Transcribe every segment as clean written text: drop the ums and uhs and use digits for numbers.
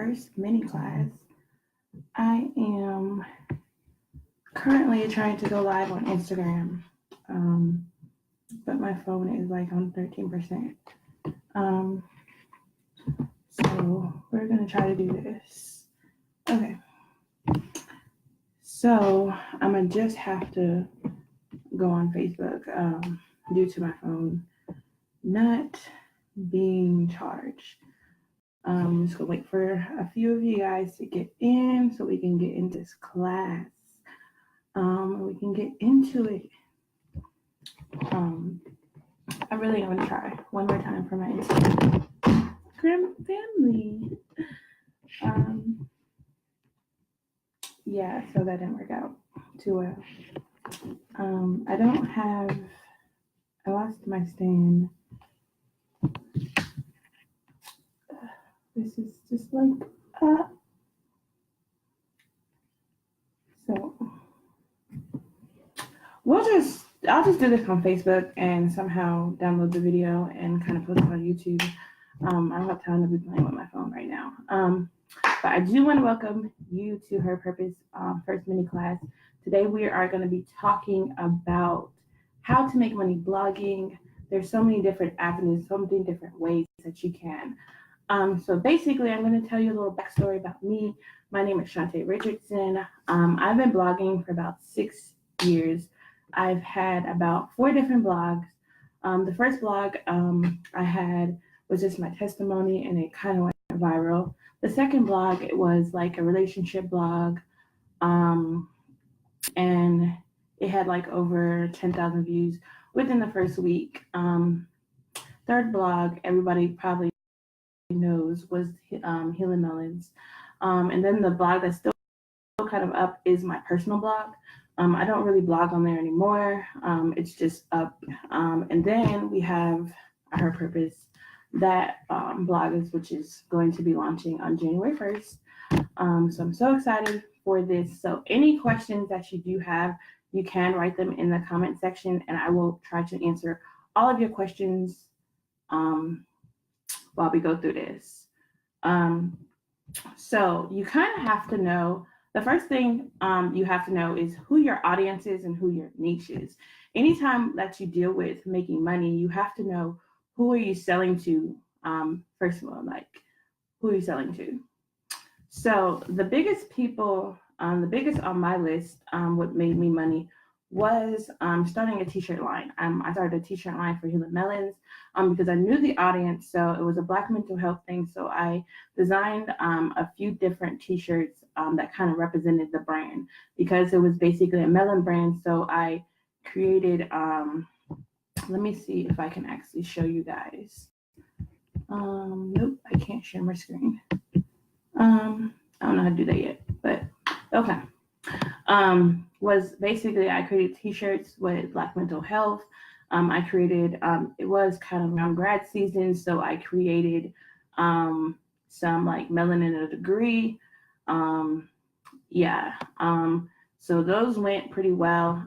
first mini class. I am currently trying to go live on Instagram, but my phone is like on 13%. Um, so we're going to try to do this. Okay. So I'm going to just have to go on Facebook due to my phone not being charged. I'm just gonna wait for a few of you guys to get in so we can get into this class. We can get into it. I really want to try one more time for my Instagram family. Yeah, so that didn't work out too well. I lost my stand. This is just like, so I'll just do this on Facebook and somehow download the video and kind of post it on YouTube. I don't have time to be playing with my phone right now. But I do want to welcome you to Her Purpose first mini class. Today we are going to be talking about how to make money blogging. There's so many different avenues, so many different ways that you can. So basically, I'm going to tell you a little backstory about me. My name is Shantae Richardson. I've been blogging for about 6 years. I've had about 4 different blogs. The first blog I had was just my testimony, and it kind of went viral. The second blog, it was like a relationship blog, and it had like over 10,000 views within the first week. Third blog, everybody probably knows, was Healing Melons. And then the blog that's still kind of up is my personal blog. I don't really blog on there anymore. It's just up. And then we have Her Purpose, that blog which is going to be launching on January 1st. So I'm so excited for this. So any questions that you do have, you can write them in the comment section, and I will try to answer all of your questions while we go through this. So you kind of have to know, the first thing you have to know is who your audience is and who your niche is. Anytime that you deal with making money, you have to know who are you selling to. First of all, like, who are you selling to? So the biggest people, the biggest on my list, what made me money was starting a t-shirt line. I started a t-shirt line for Healing Melons because I knew the audience. So it was a Black mental health thing. So I designed a few different t-shirts that kind of represented the brand, because it was basically a melon brand. So I created, let me see if I can actually show you guys. Nope, I can't share my screen. I don't know how to do that yet, but okay. Was basically, I created t-shirts with Black mental health. I created, it was kind of around grad season, so I created some like melanin in a degree. So those went pretty well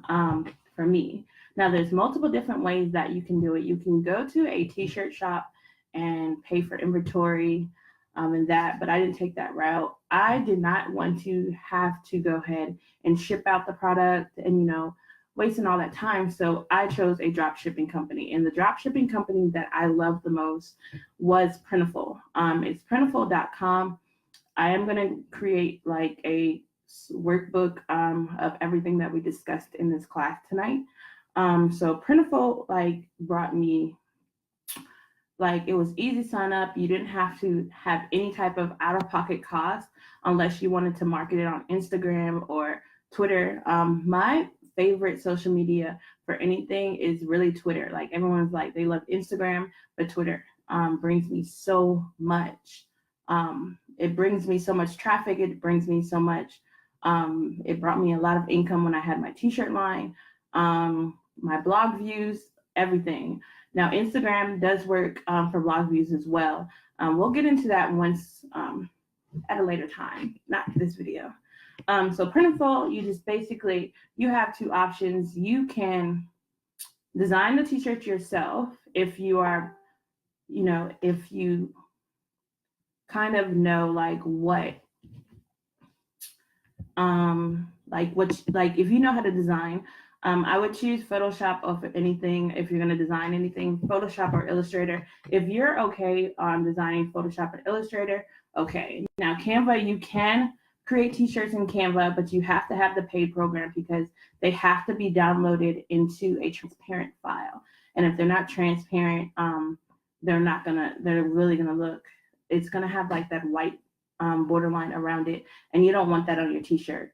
for me. Now there's multiple different ways that you can do it. You can go to a t-shirt shop and pay for inventory and that, but I didn't take that route. I did not want to have to go ahead and ship out the product and, wasting all that time. So I chose a drop shipping company, and the drop shipping company that I loved the most was Printful. It's printful.com. I am going to create like a workbook of everything that we discussed in this class tonight. So Printful brought me, it was easy sign up. You didn't have to have any type of out-of-pocket cost unless you wanted to market it on Instagram or Twitter. My favorite social media for anything is really Twitter. Like, everyone's like, they love Instagram, but Twitter brings me so much. It brings me so much traffic. It brings me so much. It brought me a lot of income when I had my t-shirt line, my blog views, everything. Now, Instagram does work for blog views as well. We'll get into that once at a later time, not this video. So Printful, you just basically, you have 2 options. You can design the t-shirt yourself if you are, if you kind of know like if you know how to design, I would choose Photoshop over anything. If you're going to design anything, Photoshop or Illustrator. If you're okay on designing Photoshop and Illustrator, okay. Now Canva, you can create t-shirts in Canva, but you have to have the paid program because they have to be downloaded into a transparent file. And if they're not transparent, they're really gonna look, it's gonna have like that white borderline around it, and you don't want that on your t-shirt.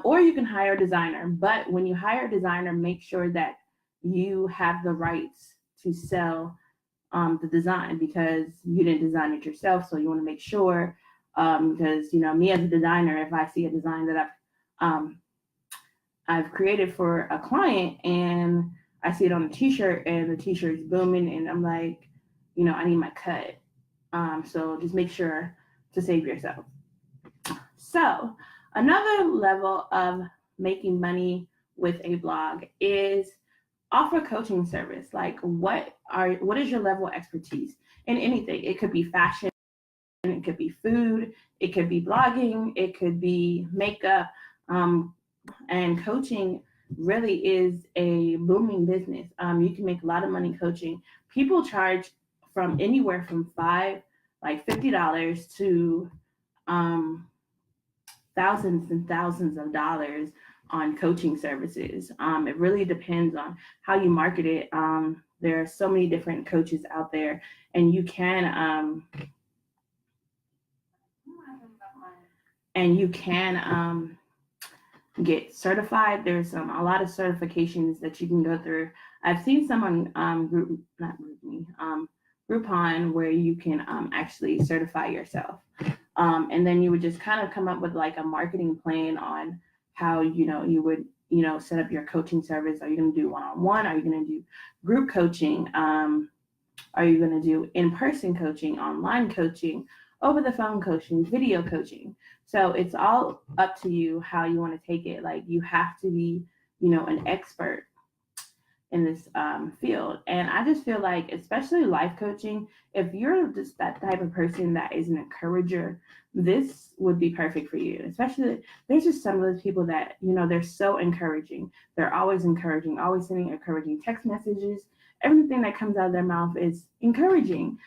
Or you can hire a designer, but when you hire a designer, make sure that you have the rights to sell the design, because you didn't design it yourself. So you want to make sure, because me as a designer, if I see a design that I've created for a client and I see it on a t-shirt and the t-shirt's booming and I'm like, I need my cut. So just make sure to save yourself. So another level of making money with a blog is offer coaching service. Like what is your level of expertise in anything? It could be fashion, it could be food, it could be blogging, it could be makeup, and coaching really is a booming business. You can make a lot of money coaching. People charge from anywhere from $50 to thousands and thousands of dollars on coaching services. It really depends on how you market it. There are so many different coaches out there, and you can get certified. There's a lot of certifications that you can go through. I've seen some on Groupon where you can actually certify yourself. And then you would just kind of come up with like a marketing plan on how you would set up your coaching service. Are you going to do one-on-one? Are you going to do group coaching? Are you going to do in-person coaching, online coaching, over the phone coaching, video coaching? So it's all up to you how you want to take it. Like you have to be an expert in this field. And I just feel like, especially life coaching, if you're just that type of person that is an encourager, this would be perfect for you. Especially, there's just some of those people that, they're so encouraging. They're always encouraging, always sending encouraging text messages. Everything that comes out of their mouth is encouraging.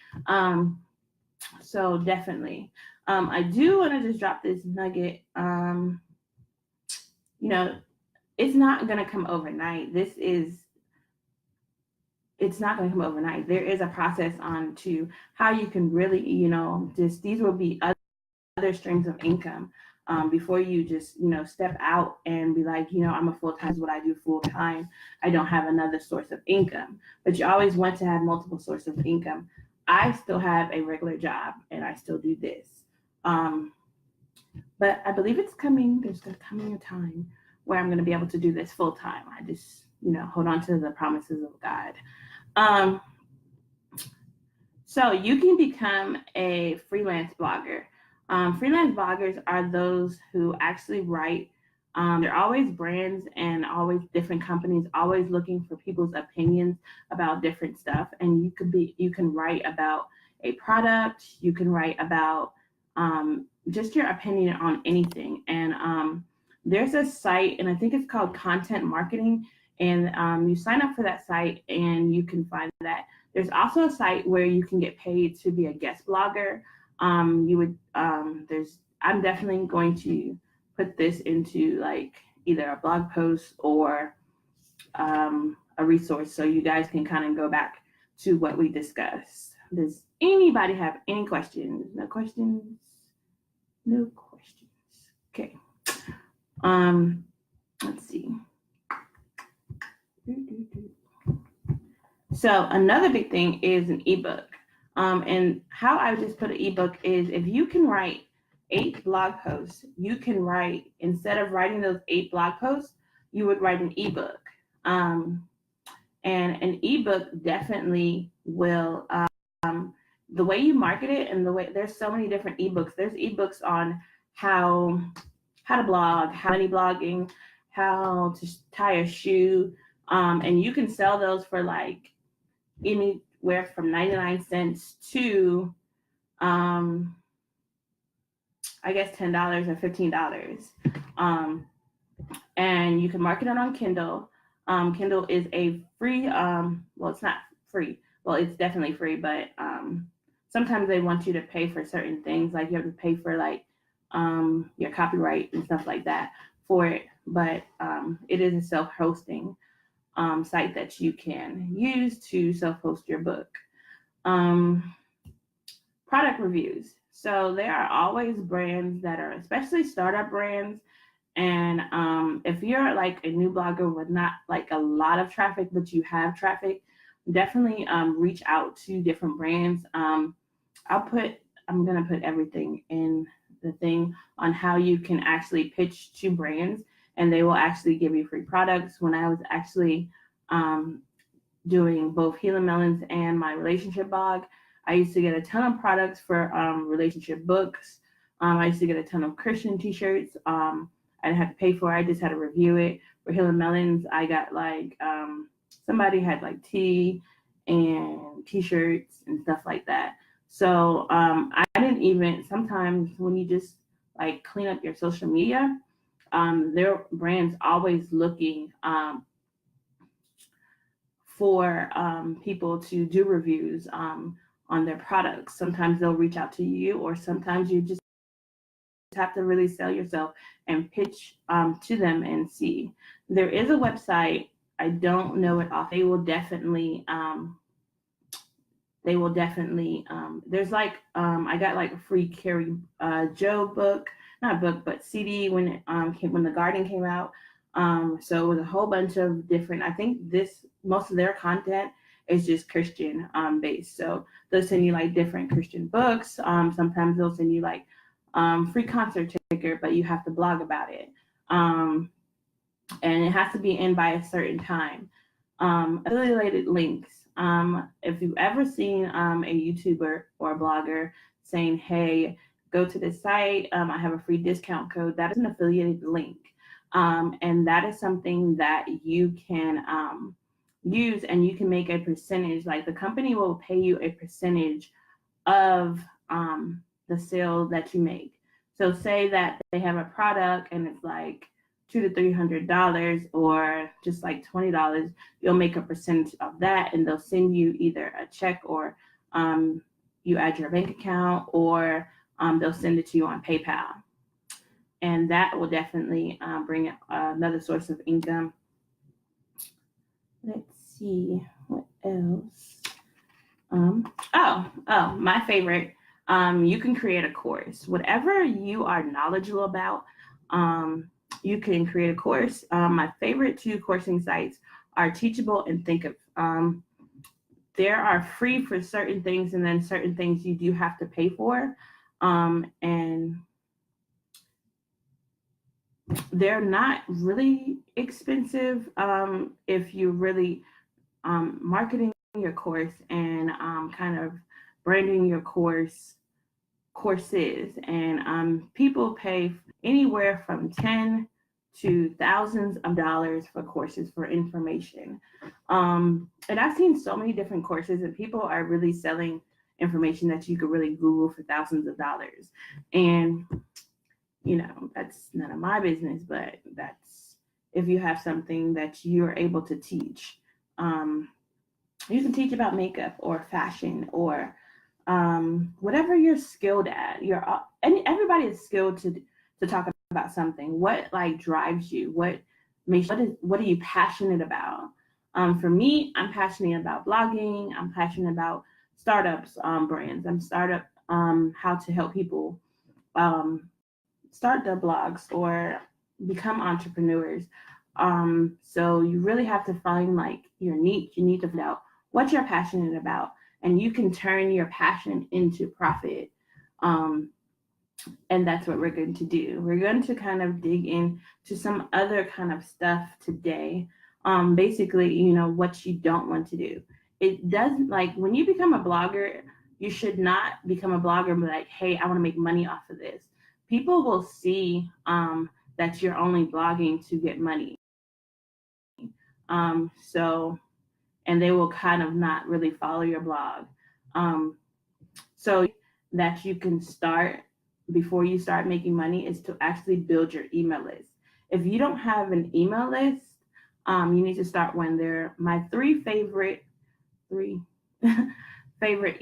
So definitely. I do want to just drop this nugget. It's not going to come overnight. It's not going to come overnight. There is a process on to how you can really, these will be other streams of income before you just, step out and be like, I'm a full-time, this is what I do full-time. I don't have another source of income. But you always want to have multiple sources of income. I still have a regular job and I still do this. But I believe it's coming. There's coming a time where I'm going to be able to do this full-time. I just, hold on to the promises of God. So you can become a freelance blogger. Freelance bloggers are those who actually write. They're always brands and always different companies, always looking for people's opinions about different stuff. And you can write about a product. You can write about just your opinion on anything. And there's a site, and I think it's called Content Marketing. And you sign up for that site and you can find that. There's also a site where you can get paid to be a guest blogger. I'm definitely going to put this into like either a blog post or a resource so you guys can kind of go back to what we discussed. Does anybody have any questions? No questions? No questions. Okay. Let's see. So another big thing is an ebook. And how I just put an ebook is if you can write 8 blog posts, you can write, instead of writing those 8 blog posts, you would write an ebook. And an ebook definitely will, the way you market it and the way, there's so many different ebooks. There's ebooks on how to blog, how many blogging, how to tie a shoe. And you can sell those for like anywhere from 99 cents to I guess $10 or $15. Um, and you can market it on Kindle. Kindle is a free, well, it's not free. Well, it's definitely free, but sometimes they want you to pay for certain things. Like you have to pay for like your copyright and stuff like that for it. But it is a self-hosting site that you can use to self-host your book. Um, Product reviews. So there are always brands that are, especially startup brands. And if you're like a new blogger with not like a lot of traffic, but you have traffic, definitely reach out to different brands. I'm gonna put everything in the thing on how you can actually pitch to brands, and they will actually give you free products. When I was actually um, doing both Healing Melons and my relationship blog, I used to get a ton of products for relationship books. I used to get a ton of Christian t-shirts. I didn't have to pay for it. I just had to review it. For Healing Melons, I got like somebody had like tea and t-shirts and stuff like that. So I didn't even, sometimes when you just like clean up your social media, their brands always looking for people to do reviews on their products. Sometimes they'll reach out to you, or sometimes you just have to really sell yourself and pitch to them and see. There is a website. I don't know it off. There's like I got like a free Carrie Joe book, not book, but CD when it when the garden came out. So it was a whole bunch of different. I think most of their content is just Christian based. So they'll send you like different Christian books. Sometimes they'll send you like free concert ticket, but you have to blog about it. And it has to be in by a certain time. Affiliated links. If you've ever seen a YouTuber or a blogger saying, hey, go to this site, I have a free discount code, that is an affiliated link. And that is something that you can use, and you can make a percentage. Like the company will pay you a percentage of the sale that you make. So say that they have a product and it's like $200 to $300 or just like $20, you'll make a percentage of that, and they'll send you either a check, or you add your bank account, or they'll send it to you on PayPal. And that will definitely bring another source of income. Let's see what else. My favorite. You can create a course. Whatever you are knowledgeable about, you can create a course. My favorite two coursing sites are Teachable and Think of. There are free for certain things, and then certain things you do have to pay for. And they're not really expensive if you really marketing your course and kind of branding your courses. And people pay anywhere from 10 to thousands of dollars for courses for information. And I've seen so many different courses, and people are really selling information that you could really Google for thousands of dollars. And that's none of my business, but that's if you have something that you're able to teach. You can teach about makeup or fashion or whatever you're skilled at. And everybody is skilled to talk about something. What like drives you? What are you passionate about? For me, I'm passionate about blogging. I'm passionate about startups, brands. How to help people start their blogs or become entrepreneurs. So you really have to find like your niche. You need to find out what you're passionate about, and you can turn your passion into profit. And that's what we're going to do. We're going to kind of dig into some other kind of stuff today. Basically, what you don't want to do. It doesn't, like when you become a blogger, you should not become a blogger and be like, hey, I want to make money off of this. People will see that you're only blogging to get money. And they will kind of not really follow your blog. So that you can start before you start making money is to actually build your email list. If you don't have an email list, you need to start one. There, my three favorite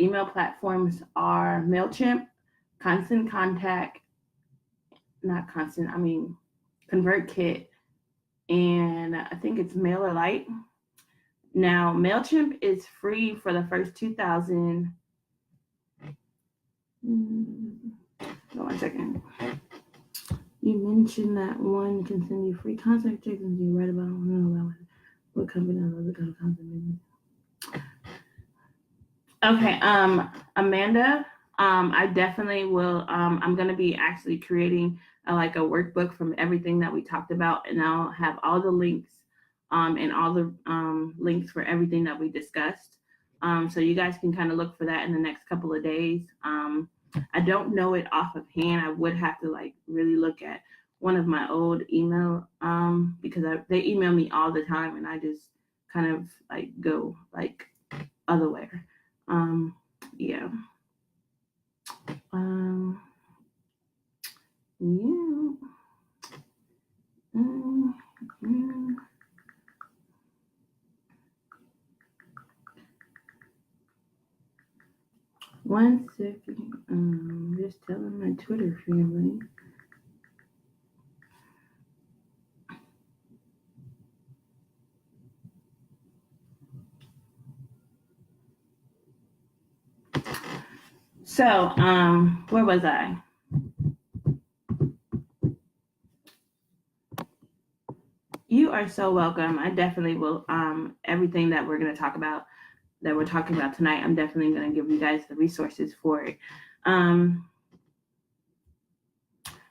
email platforms are Mailchimp, Constant Contact, not Constant, I mean ConvertKit, and I think it's MailerLite. Now, Mailchimp is free for the first 2,000. Hold on a second. You mentioned that one can send you free contact checks and you write about what company I love the kind of content. Okay, Amanda, I definitely will. I'm gonna be actually creating like a workbook from everything that we talked about, and I'll have all the links, and all the links for everything that we discussed. So you guys can kind of look for that in the next couple of days. I don't know it off of hand. I would have to like really look at one of my old email because they email me all the time, and I just kind of like go like otherwhere. Yeah. Yeah. One second. Just telling my Twitter family. So, where was I? You are so welcome. I definitely will. Everything that we're going to talk about, that we're talking about tonight, I'm definitely going to give you guys the resources for it.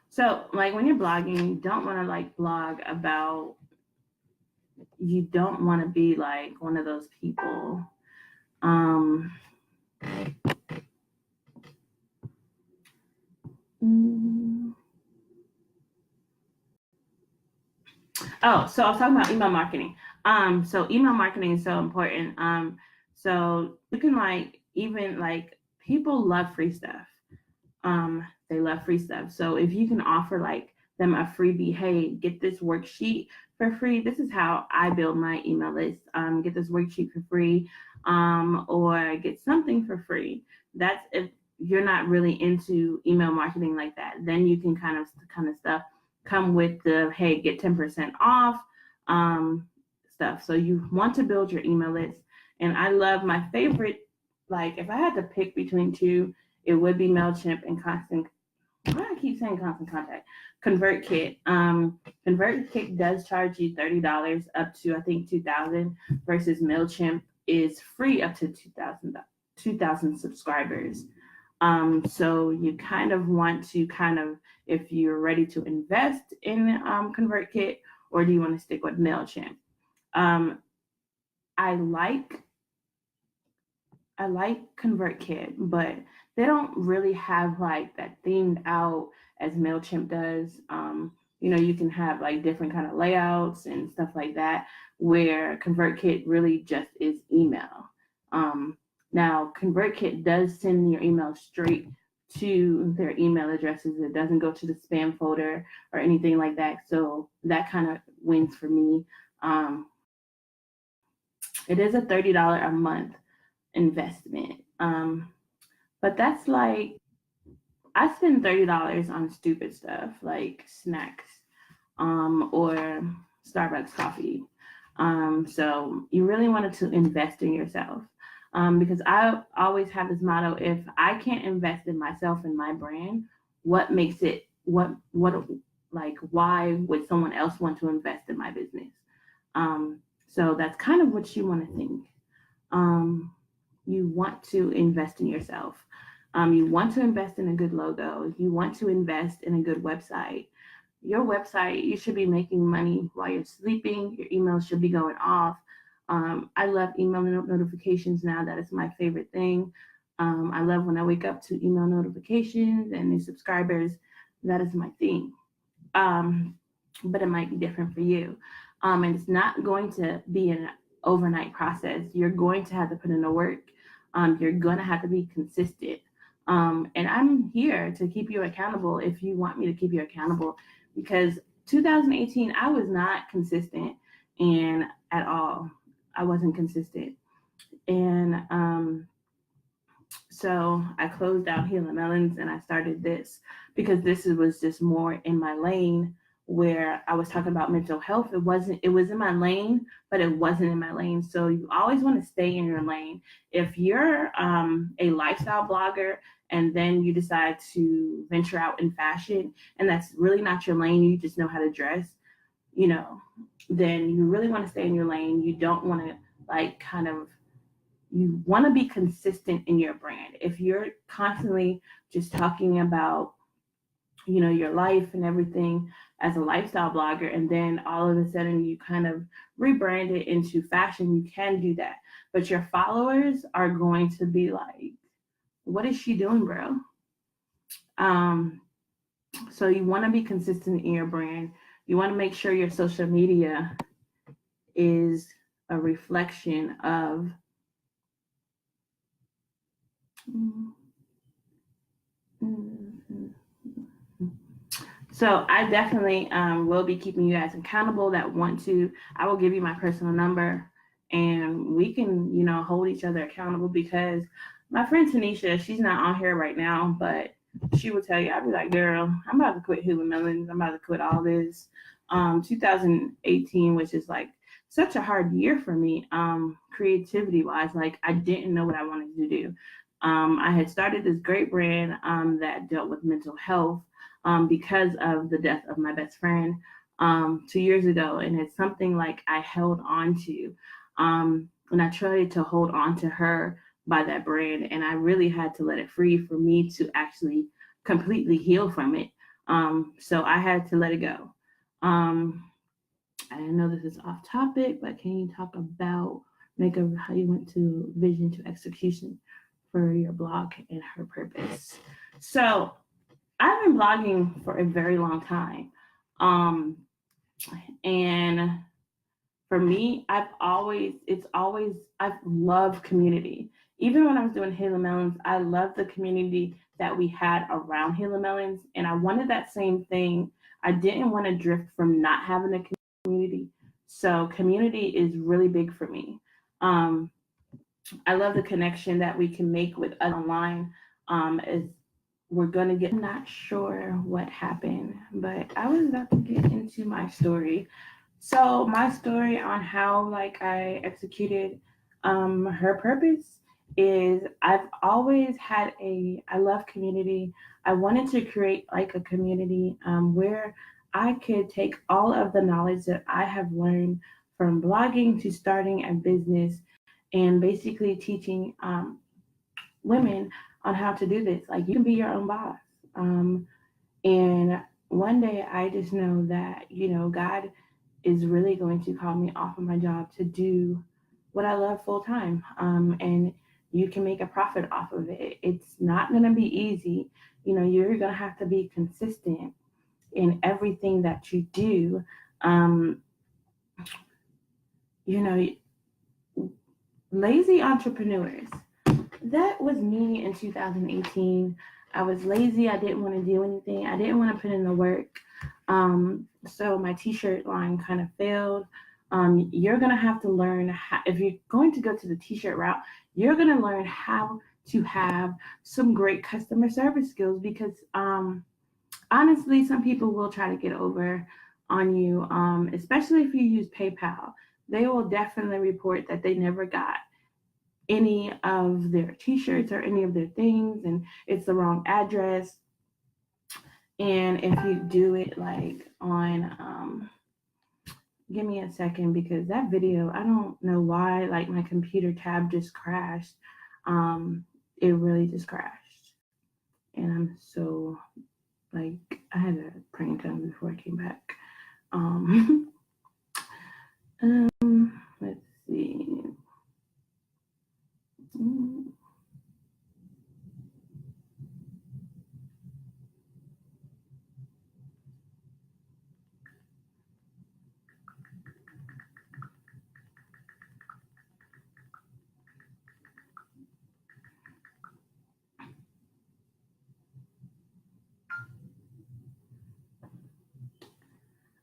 So, like when you're blogging, you don't want to like blog about. You don't want to be like one of those people. Oh, so I was talking about email marketing. So email marketing is so important. So you can like even like people love free stuff. They love free stuff. So if you can offer like them a freebie, hey, get this worksheet for free. This is how I build my email list. Get this worksheet for free, or get something for free. That's if you're not really into email marketing like that. Then you can kind of stuff come with the hey, get 10% off stuff. So you want to build your email list. And I love my favorite, like if I had to pick between two, it would be MailChimp and Constant. Why do I keep saying Constant Contact? ConvertKit. ConvertKit does charge you $30 up to I think 2,000 versus MailChimp is free up to 2,000 subscribers. So you kind of want to if you're ready to invest in ConvertKit, or do you want to stick with MailChimp? I like ConvertKit, but they don't really have like that themed out as MailChimp does. You can have like different kind of layouts and stuff like that, where ConvertKit really just is email. Now, ConvertKit does send your email straight to their email addresses. It doesn't go to the spam folder or anything like that. So that kind of wins for me. It is a $30 a month investment. But that's like, I spend $30 on stupid stuff like snacks, or Starbucks coffee. So you really wanted to invest in yourself. Because I always have this motto: if I can't invest in myself and my brand, what makes it? What like? Why would someone else want to invest in my business? So that's kind of what you want to think. You want to invest in yourself. You want to invest in a good logo. You want to invest in a good website. Your website, you should be making money while you're sleeping. Your emails should be going off. I love email notifications now. That is my favorite thing. I love when I wake up to email notifications and new subscribers. That is my thing. But it might be different for you. And it's not going to be an overnight process. You're going to have to put in the work. You're going to have to be consistent. And I'm here to keep you accountable if you want me to keep you accountable, because 2018 I was not consistent, and at all I wasn't consistent. And so I closed out Healing Melons and I started this because this was just more in my lane, where I was talking about mental health. It was in my lane, but it wasn't in my lane. So you always want to stay in your lane. If you're a lifestyle blogger and then you decide to venture out in fashion and that's really not your lane, you just know how to dress, you know, then you really want to stay in your lane. You don't want to like kind of you want to be consistent in your brand. If you're constantly just talking about, your life and everything as a lifestyle blogger, and then all of a sudden you kind of rebrand it into fashion, you can do that. But your followers are going to be like, what is she doing, bro? Um, so you want to be consistent in your brand. You want to make sure your social media is a reflection of So I definitely will be keeping you guys accountable that want to. I will give you my personal number and we can, hold each other accountable, because my friend Tanisha, she's not on here right now, but she will tell you, I'll be like, girl, I'm about to quit Hulu Millions. I'm about to quit all this. 2018, which is like such a hard year for me, creativity wise. Like I didn't know what I wanted to do. I had started this great brand that dealt with mental health because of the death of my best friend 2 years ago. And it's something like I held on to. And I tried to hold on to her by that brand. And I really had to let it free for me to actually completely heal from it. So I had to let it go. I know this is off topic, but can you talk about how you went to vision to execution for your blog and her purpose? So I've been blogging for a very long time. Um, and for me, I've loved community. Even when I was doing Halo Melons, I loved the community that we had around Halo Melons. And I wanted that same thing. I didn't want to drift from not having a community. So community is really big for me. Um, I love the connection that we can make with us online. As we're gonna get. I'm not sure what happened, but I was about to get into my story. So my story on how like I executed her purpose is I've always had I love community. I wanted to create like a community where I could take all of the knowledge that I have learned from blogging to starting a business and basically teaching women on how to do this. Like you can be your own boss. And one day I just know that, God is really going to call me off of my job to do what I love full time. And you can make a profit off of it. It's not going to be easy. You're going to have to be consistent in everything that you do. Um, you know, Lazy entrepreneurs. That was me in 2018. I was lazy. I didn't want to do anything. I didn't want to put in the work. So my t-shirt line kind of failed. You're going to have to learn how, if you're going to go to the t-shirt route, you're going to learn how to have some great customer service skills, because honestly, some people will try to get over on you, especially if you use PayPal. They will definitely report that they never got any of their t-shirts or any of their things, and it's the wrong address. And if you do it like on give me a second, because that video, I don't know why, like my computer tab just crashed. It really just crashed, and I'm so like I had a prank done before I came back. um let's see.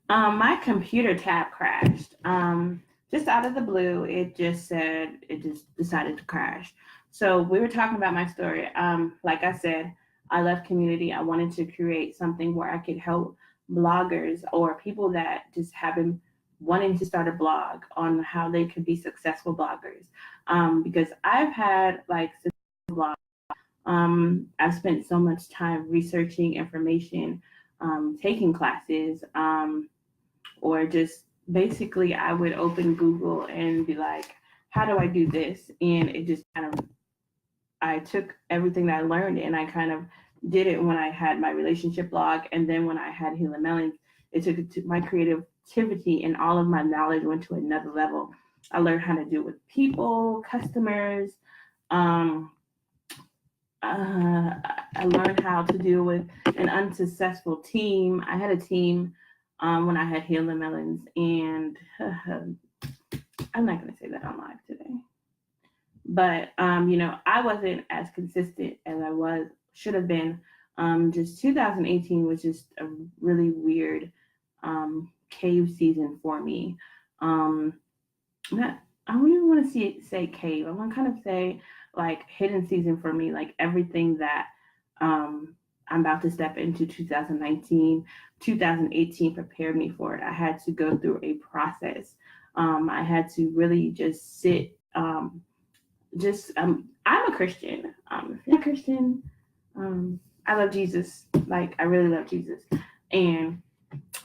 My computer tab crashed. Just out of the blue, it just decided to crash. So we were talking about my story. Like I said, I left community. I wanted to create something where I could help bloggers or people that just have been wanting to start a blog on how they could be successful bloggers. Because I've had like blog. I've spent so much time researching information, taking classes. Or just basically I would open Google and be like, how do I do this? And it just kind of, I took everything that I learned and I kind of did it when I had my relationship blog. And then when I had Healing Melons, it took it to my creativity and all of my knowledge went to another level. I learned how to deal with people, customers. Um, I learned how to deal with an unsuccessful team. I had a team when I had Healing Melons, and I'm not going to say that on live today. But I wasn't as consistent as I should have been. Just 2018 was just a really weird cave season for me. I don't even want to say cave. I want to kind of say like hidden season for me, like everything that I'm about to step into 2019, 2018 prepared me for it. I had to go through a process. I had to really just sit. I'm a Christian. If you're a Christian, I love Jesus. Like I really love Jesus, and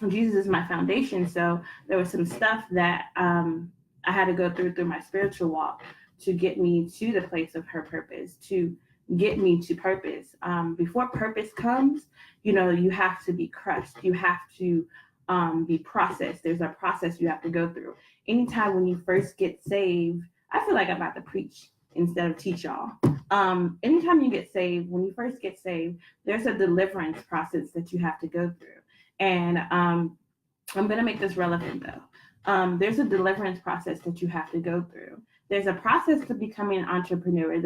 Jesus is my foundation. So there was some stuff that I had to go through my spiritual walk to get me to the place of her purpose, to get me to purpose. Before purpose comes, you have to be crushed. You have to be processed. There's a process you have to go through. Anytime when you first get saved, I feel like I'm about to preach instead of teach y'all. Anytime you get saved, when you first get saved, there's a deliverance process that you have to go through. And I'm going to make this relevant though. There's a deliverance process that you have to go through. There's a process to becoming an entrepreneur.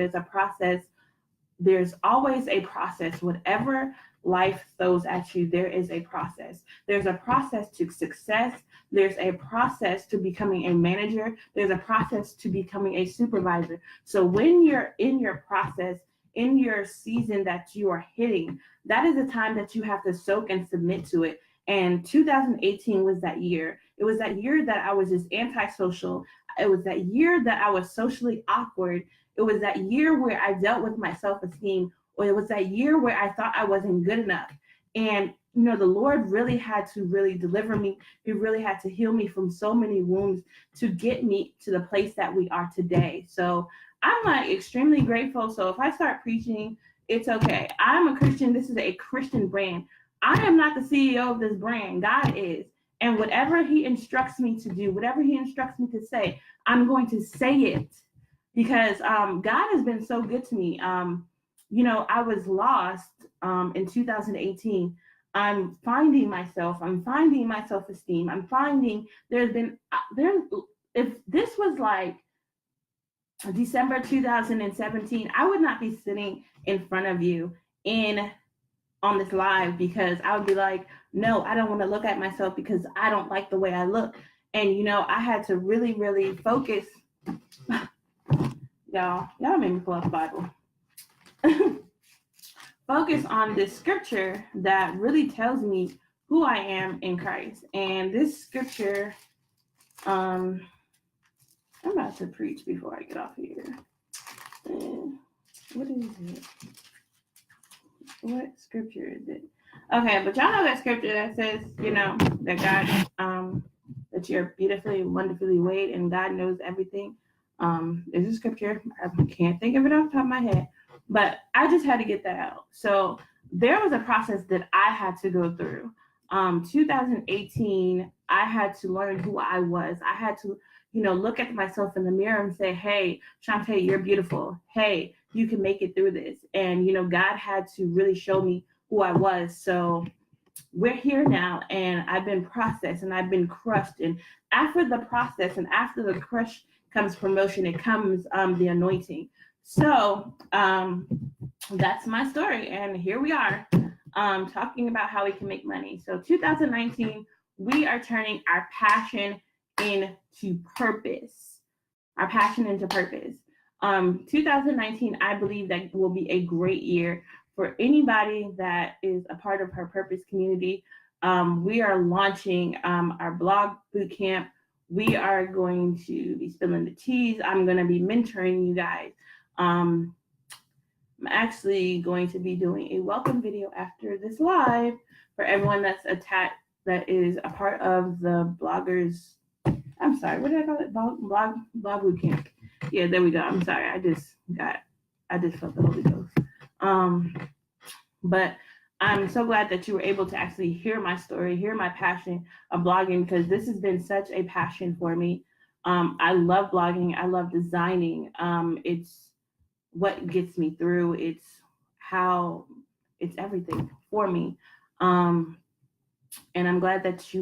There's always a process. Whatever life throws at you, there is a process. There's a process to success. There's a process to becoming a manager. There's a process to becoming a supervisor. So when you're in your process, in your season that you are hitting, that is the time that you have to soak and submit to it. And 2018 was that year. It was that year that I was just antisocial. It was that year that I was socially awkward. It was that year where I dealt with my self-esteem, or it was that year where I thought I wasn't good enough. And, the Lord really had to really deliver me. He really had to heal me from so many wounds to get me to the place that we are today. So I'm like extremely grateful. So if I start preaching, it's okay. I'm a Christian. This is a Christian brand. I am not the CEO of this brand. God is. And whatever he instructs me to do, whatever he instructs me to say, I'm going to say it because God has been so good to me. I was lost in 2018. I'm finding myself. I'm finding my self-esteem. I'm finding if this was like December 2017, I would not be sitting in front of you on this live because I would be like, no, I don't want to look at myself because I don't like the way I look. And, I had to really, really focus. Y'all made me pull out the Bible. Focus on this scripture that really tells me who I am in Christ. And this scripture, I'm about to preach before I get off here. What is it? What scripture is it? Okay, but y'all know that scripture that says, that God, that you're beautifully, wonderfully made, and God knows everything. There's a scripture. I can't think of it off the top of my head, but I just had to get that out. So there was a process that I had to go through. 2018, I had to learn who I was. I had to, look at myself in the mirror and say, hey, Shantae, you're beautiful. Hey, you can make it through this. And, God had to really show me who I was. So we're here now, and I've been processed and I've been crushed. And after the process and after the crush comes promotion, it comes the anointing. So that's my story. And here we are talking about how we can make money. So 2019 we are turning our passion into purpose. Our passion into purpose. 2019, I believe that will be a great year for anybody that is a part of Her Purpose community. We are launching our blog bootcamp. We are going to be spilling the teas. I'm going to be mentoring you guys. I'm actually going to be doing a welcome video after this live for everyone that's attached, that is a part of the bloggers. I'm sorry, what did I call it? Blog bootcamp. Yeah, there we go. I'm sorry. I just felt the Holy Ghost. But I'm so glad that you were able to actually hear my story, hear my passion of blogging, because this has been such a passion for me. I love blogging. I love designing. It's what gets me through. It's everything for me. And I'm glad that do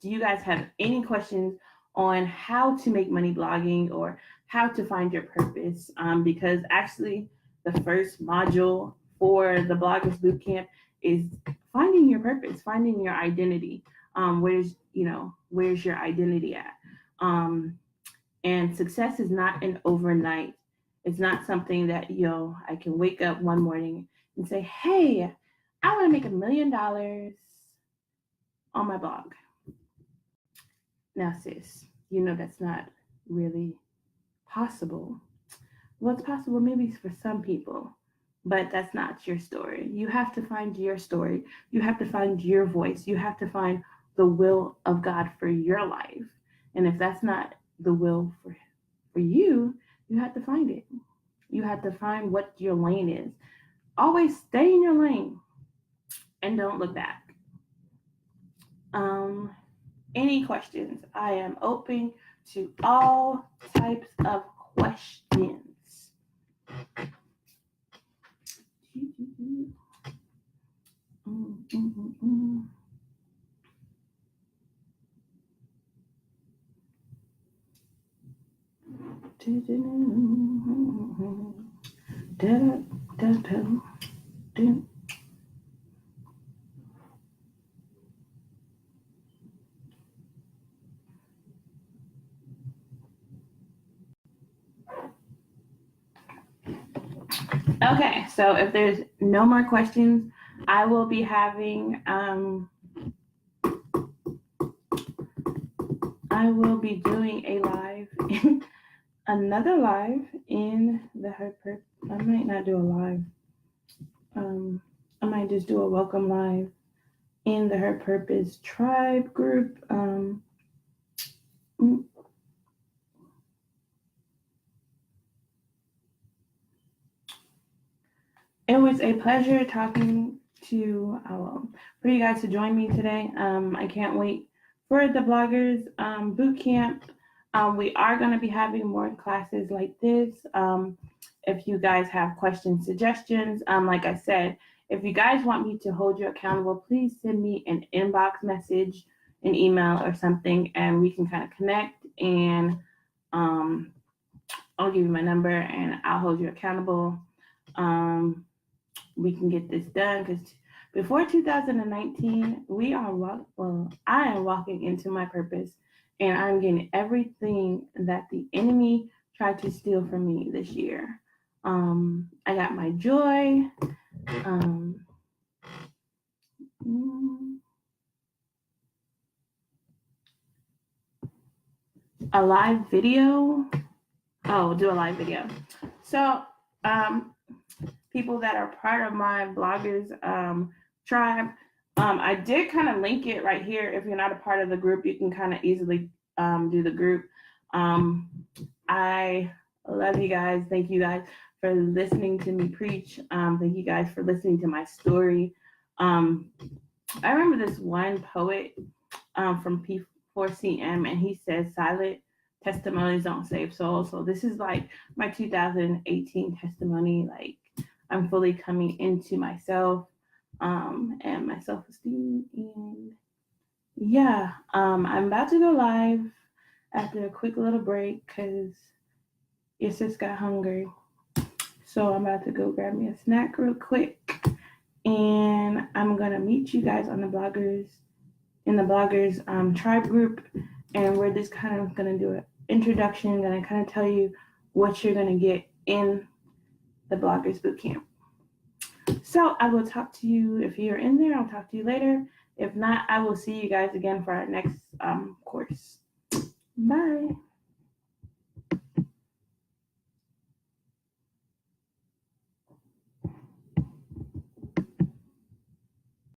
you guys have any questions on how to make money blogging or how to find your purpose? Because actually the first module for the Bloggers Bootcamp is finding your purpose, finding your identity. Where's your identity at? And success is not an overnight. It's not something that, I can wake up one morning and say, hey, I want to make $1 million on my blog. Now, sis, that's not really possible. Well, it's possible maybe for some people, but that's not your story. You have to find your story. You have to find your voice. You have to find the will of God for your life. And if that's not the will for you, you have to find it. You have to find what your lane is. Always stay in your lane and don't look back. Any questions? I am open to all types of questions. Okay, so if there's no more questions, I will be having I will be doing a live, another live in the Her Purpose. I might not do a live. I might just do a welcome live in the Her Purpose tribe group. It was a pleasure talking to for you guys to join me today. I can't wait for the Bloggers Bootcamp. We are going to be having more classes like this. If you guys have questions, suggestions, like I said, if you guys want me to hold you accountable, please send me an inbox message, an email or something, and we can kind of connect, and I'll give you my number and I'll hold you accountable. We can get this done, because before 2019, I am walking into my purpose, and I'm getting everything that the enemy tried to steal from me this year. I got my joy. A live video. Oh, do a live video. So, people that are part of my bloggers tribe, I did kind of link it right here. If you're not a part of the group, you can kind of easily do the group. I love you guys. Thank you guys for listening to me preach. Thank you guys for listening to my story. I remember this one poet from P4CM, and he says, silent testimonies don't save souls. So this is like my 2018 testimony. Like, I'm fully coming into myself and my self-esteem. And yeah, I'm about to go live after a quick little break because your sis got hungry. So I'm about to go grab me a snack real quick. And I'm going to meet you guys on the Bloggers in the bloggers tribe group, and we're just kind of going to do an introduction, going to kind of tell you what you're going to get in the bloggers bootcamp. So I will talk to you, if you're in there, I'll talk to you later. If not, I will see you guys again for our next course. Bye.